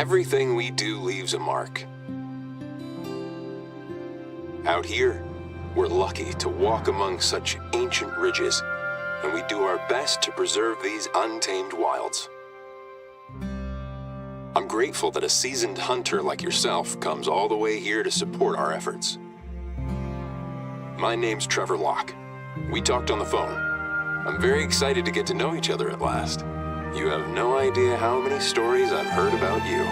Everything we do leaves a mark. Out here, we're lucky to walk among such ancient ridges, and we do our best to preserve these untamed wilds. I'm grateful that a seasoned hunter like yourself comes all the way here to support our efforts. My name's Trevor Locke. We talked on the phone. I'm very excited to get to know each other at last. You have no idea how many stories I've heard about you.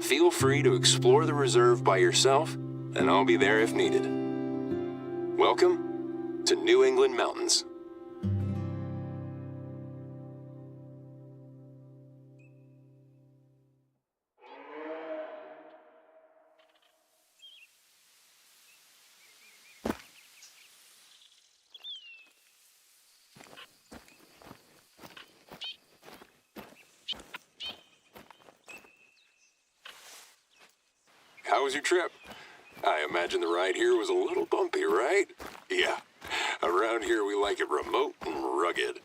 Feel free to explore the reserve by yourself, and I'll be there if needed. Welcome to New England Mountains. How was your trip? I imagine the ride here was a little bumpy, right? Yeah, around here we like it remote and rugged.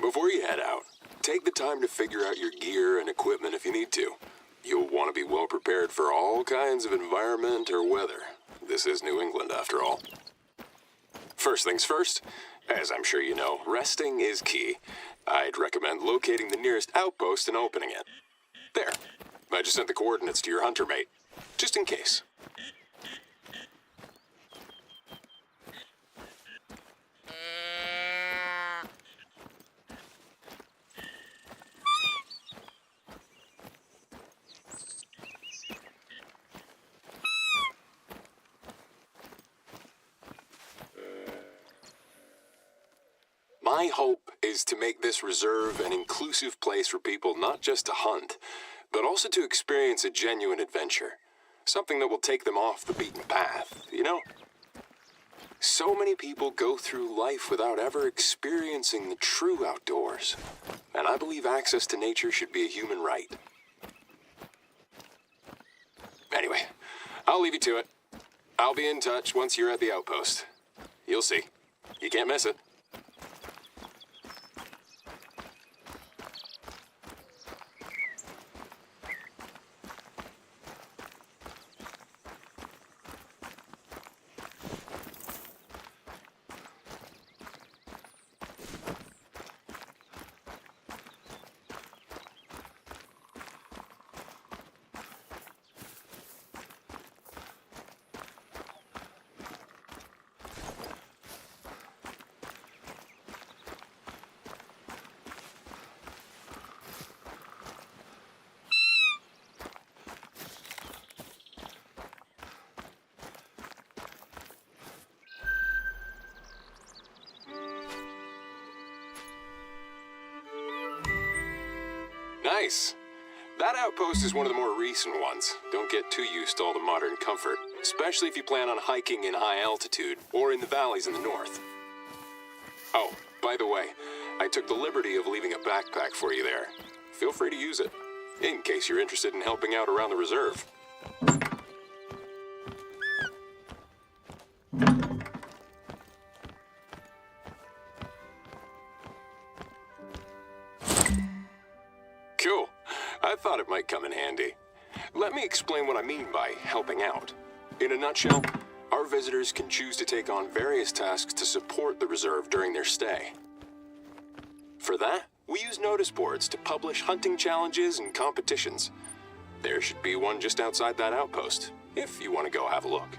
Before you head out, take the time to figure out your gear and equipment if you need to. You'll want to be well prepared for all kinds of environment or weather. This is New England, after all. First things first, as I'm sure you know, resting is key. I'd recommend locating the nearest outpost and opening it. There. I just sent the coordinates to your hunter mate, just in case. My hope is to make this reserve an inclusive place for people not just to hunt, but also to experience a genuine adventure. Something that will take them off the beaten path, you know? So many people go through life without ever experiencing the true outdoors, and I believe access to nature should be a human right. Anyway, I'll leave you to it. I'll be in touch once you're at the outpost. You'll see. You can't miss it. Nice. That outpost is one of the more recent ones. Don't get too used to all the modern comfort, especially if you plan on hiking in high altitude or in the valleys in the north. Oh, by the way, I took the liberty of leaving a backpack for you there. Feel free to use it, in case you're interested in helping out around the reserve. Cool. I thought it might come in handy. Let me explain what I mean by helping out. In a nutshell, our visitors can choose to take on various tasks to support the reserve during their stay. For that, we use notice boards to publish hunting challenges and competitions. There should be one just outside that outpost, if you want to go have a look.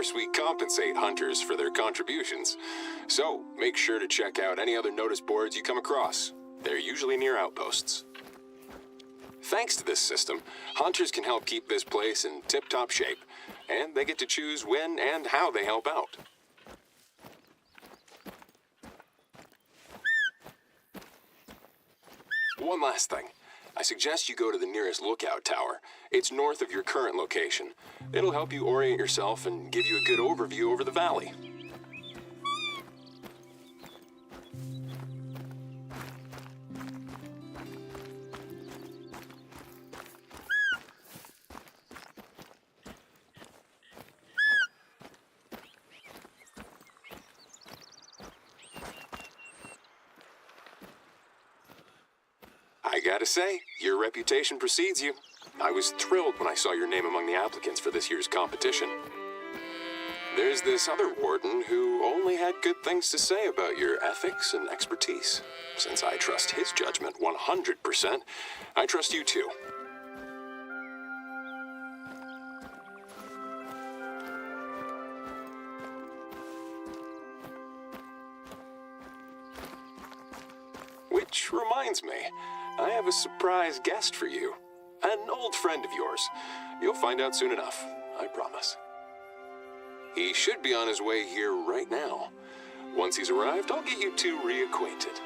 course, we compensate hunters for their contributions. So, make sure to check out any other notice boards you come across. They're usually near outposts. Thanks to this system, hunters can help keep this place in tip-top shape, and they get to choose when and how they help out. One last thing. I suggest you go to the nearest lookout tower. It's north of your current location. It'll help you orient yourself and give you a good overview over the valley. I gotta say, your reputation precedes you. I was thrilled when I saw your name among the applicants for this year's competition. There's this other warden who only had good things to say about your ethics and expertise. Since I trust his judgment 100%, I trust you too. Which reminds me, I have a surprise guest for you. An old friend of yours. You'll find out soon enough, I promise. He should be on his way here right now. Once he's arrived, I'll get you two reacquainted.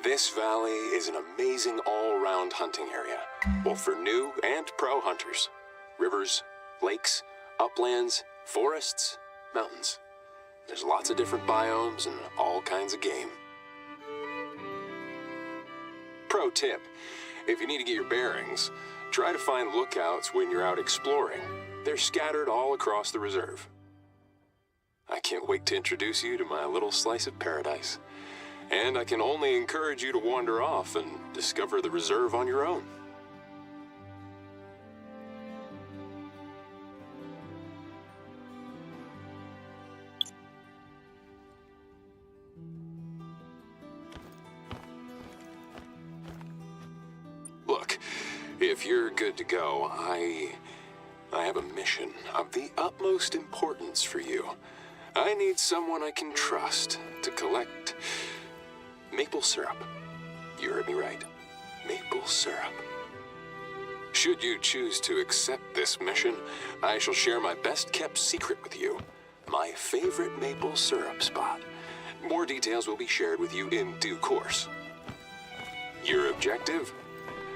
This valley is an amazing all-round hunting area, both for new and pro hunters. Rivers, lakes, uplands, forests, mountains. There's lots of different biomes and all kinds of game. Pro tip, if you need to get your bearings, try to find lookouts when you're out exploring. They're scattered all across the reserve. I can't wait to introduce you to my little slice of paradise. And I can only encourage you to wander off and discover the reserve on your own. Look, if you're good to go, I have a mission of the utmost importance for you. I need someone I can trust to collect maple syrup. You heard me right. Maple syrup. Should you choose to accept this mission, I shall share my best-kept secret with you. My favorite maple syrup spot. More details will be shared with you in due course. Your objective?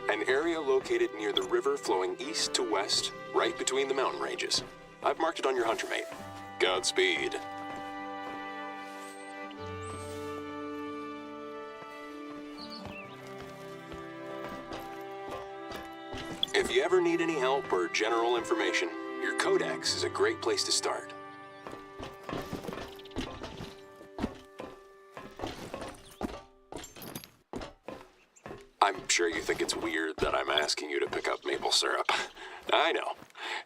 An area located near the river flowing east to west, right between the mountain ranges. I've marked it on your hunter mate. Godspeed. If you ever need any help or general information, your codex is a great place to start. I'm sure you think it's weird that I'm asking you to pick up maple syrup. I know.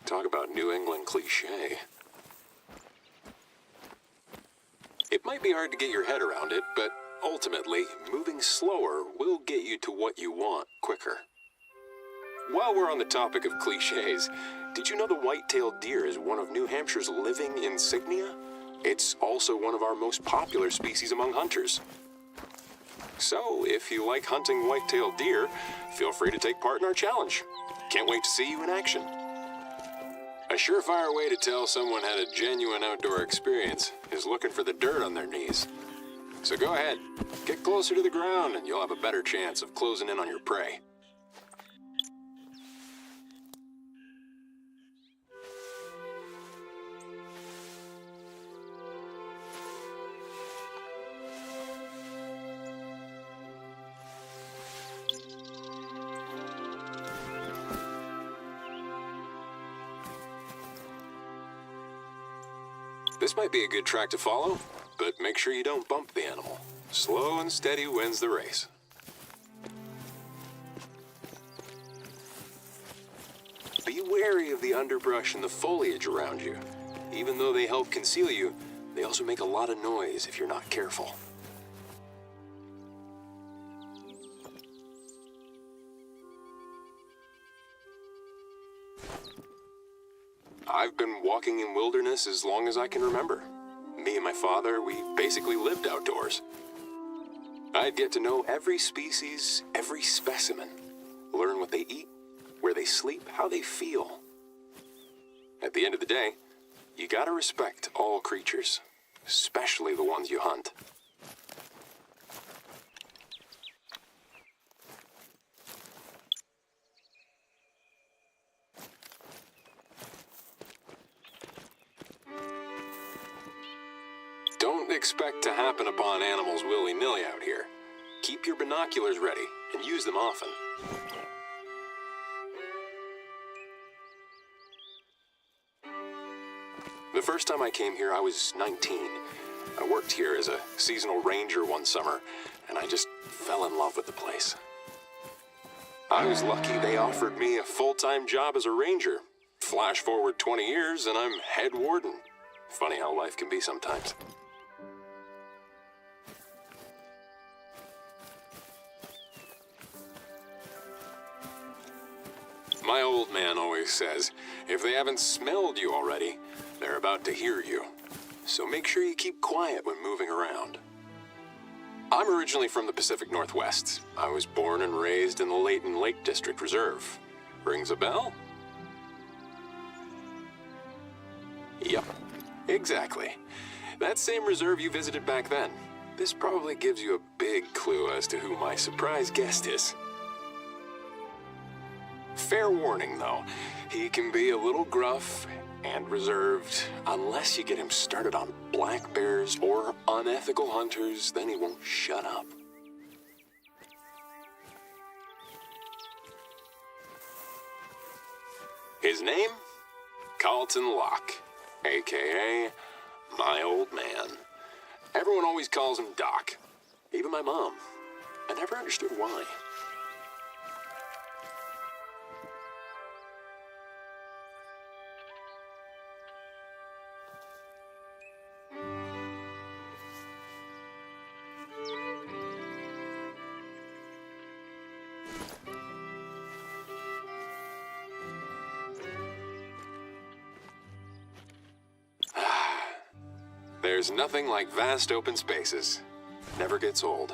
Talk about New England cliché. It might be hard to get your head around it, but ultimately, moving slower will get you to what you want quicker. While we're on the topic of cliches, did you know the white-tailed deer is one of New Hampshire's living insignia? It's also one of our most popular species among hunters. So, if you like hunting white-tailed deer, feel free to take part in our challenge. Can't wait to see you in action. A surefire way to tell someone had a genuine outdoor experience is looking for the dirt on their knees. So go ahead, get closer to the ground and you'll have a better chance of closing in on your prey. This might be a good track to follow, but make sure you don't bump the animal. Slow and steady wins the race. Be wary of the underbrush and the foliage around you. Even though they help conceal you, they also make a lot of noise if you're not careful. I've been walking in wilderness as long as I can remember. Me and my father, we basically lived outdoors. I'd get to know every species, every specimen, learn what they eat, where they sleep, how they feel. At the end of the day, you gotta respect all creatures, especially the ones you hunt. expect to happen upon animals willy-nilly out here. Keep your binoculars ready and use them often. The first time I came here, I was 19. I worked here as a seasonal ranger one summer, and I just fell in love with the place. I was lucky they offered me a full-time job as a ranger. Flash forward 20 years, and I'm head warden. Funny how life can be sometimes. My old man always says, if they haven't smelled you already, they're about to hear you. So make sure you keep quiet when moving around. I'm originally from the Pacific Northwest. I was born and raised in the Layton Lake District Reserve. Rings a bell? Yup, exactly. That same reserve you visited back then. This probably gives you a big clue as to who my surprise guest is. Fair warning, though, he can be a little gruff and reserved. Unless you get him started on black bears or unethical hunters, then he won't shut up. His name? Carlton Locke, a.k.a. my old man. Everyone always calls him Doc, even my mom. I never understood why. There's nothing like vast open spaces. Never gets old.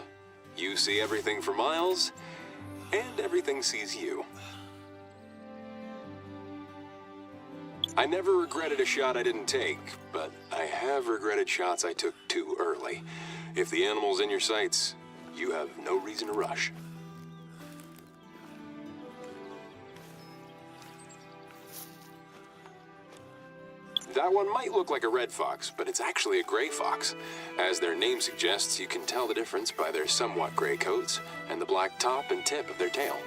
You see everything for miles, and everything sees you. I never regretted a shot I didn't take, but I have regretted shots I took too early. If the animal's in your sights, you have no reason to rush. That one might look like a red fox, but it's actually a gray fox. As their name suggests, you can tell the difference by their somewhat gray coats and the black top and tip of their tail.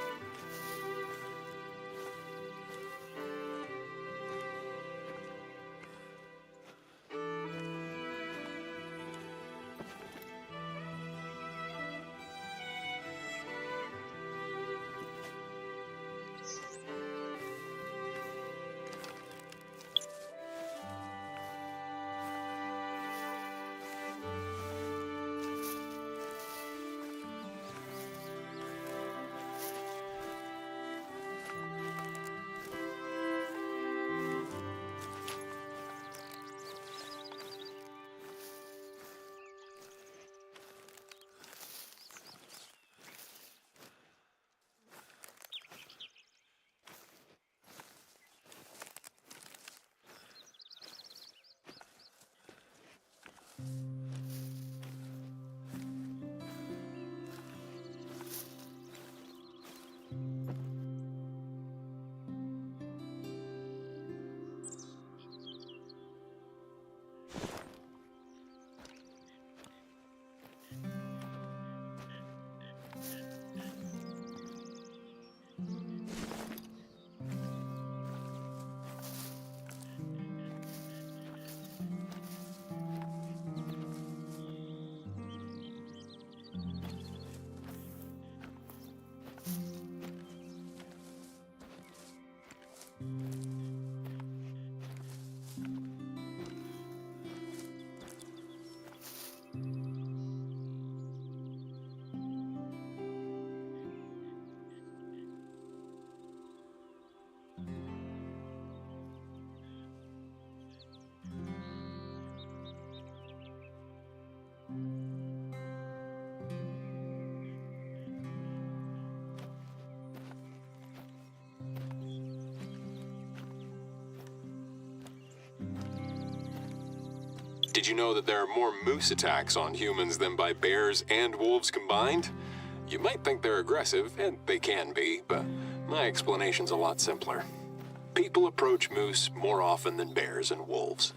Did you know that there are more moose attacks on humans than by bears and wolves combined? You might think they're aggressive, and they can be, but my explanation's a lot simpler. People approach moose more often than bears and wolves.